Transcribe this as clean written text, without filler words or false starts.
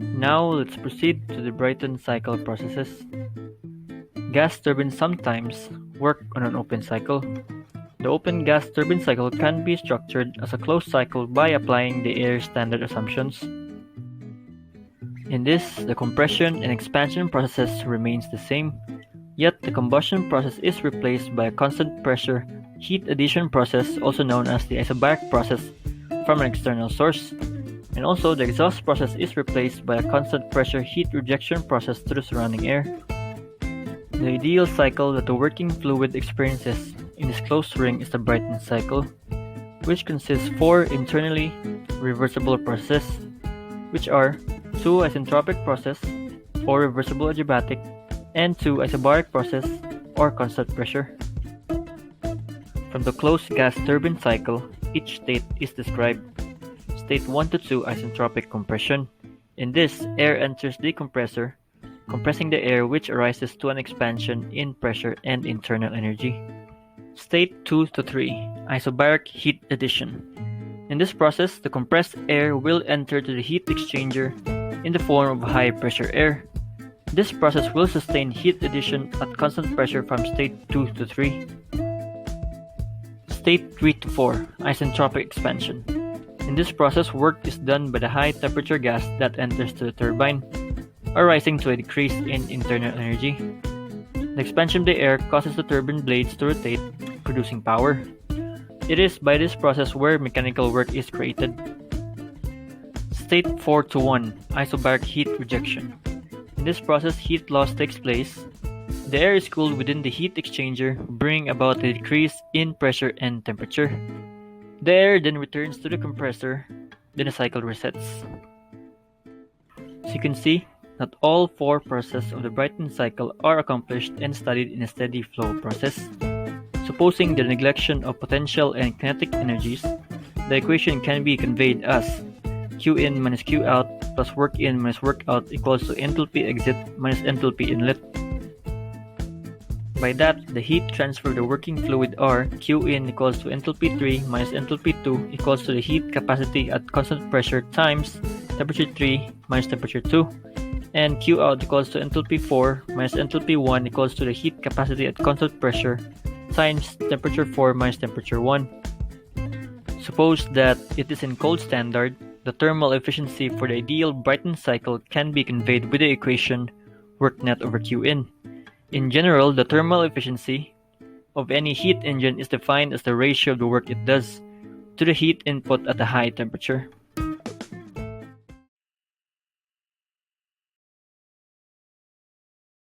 Now let's proceed to the Brayton cycle processes. Gas turbines sometimes work on an open cycle. The open gas turbine cycle can be structured as a closed cycle by applying the air standard assumptions. In this, the compression and expansion processes remains the same, yet the combustion process is replaced by a constant pressure heat addition process, also known as the isobaric process, from an external source. And also, the exhaust process is replaced by a constant pressure heat rejection process to the surrounding air. The ideal cycle that the working fluid experiences in this closed ring is the Brayton cycle, which consists of 4 internally reversible processes, which are 2 isentropic process or reversible adiabatic and 2 isobaric process or constant pressure. From the closed gas turbine cycle, each state is described. State 1 to 2 isentropic compression. In this, air enters the compressor, compressing the air, which arises to an expansion in pressure and internal energy. State 2 to 3 isobaric heat addition. In this process, the compressed air will enter to the heat exchanger in the form of high pressure air. This process will sustain heat addition at constant pressure from state 2 to 3. State 3 to 4 isentropic expansion. In this process, work is done by the high temperature gas that enters to the turbine, arising to a decrease in internal energy. The expansion of the air causes the turbine blades to rotate, producing power. It is by this process where mechanical work is created. State 4 to 1 isobaric heat rejection. In this process, heat loss takes place. The air is cooled within the heat exchanger, bringing about a decrease in pressure and temperature. The air then returns to the compressor, then the cycle resets. As you can see, not all 4 processes of the Brayton cycle are accomplished and studied in a steady flow process. Supposing the neglection of potential and kinetic energies, the equation can be conveyed as Q in minus Q out plus work in minus work out equals to enthalpy exit minus enthalpy inlet. By that, the heat transfer of the working fluid R, Q in equals to enthalpy 3 minus enthalpy 2 equals to the heat capacity at constant pressure times temperature 3 minus temperature 2, and Q out equals to enthalpy 4 minus enthalpy 1 equals to the heat capacity at constant pressure times temperature 4 minus temperature 1. Suppose that it is in cold standard, the thermal efficiency for the ideal Brayton cycle can be conveyed with the equation work net over Q in. In general, the thermal efficiency of any heat engine is defined as the ratio of the work it does to the heat input at a high temperature.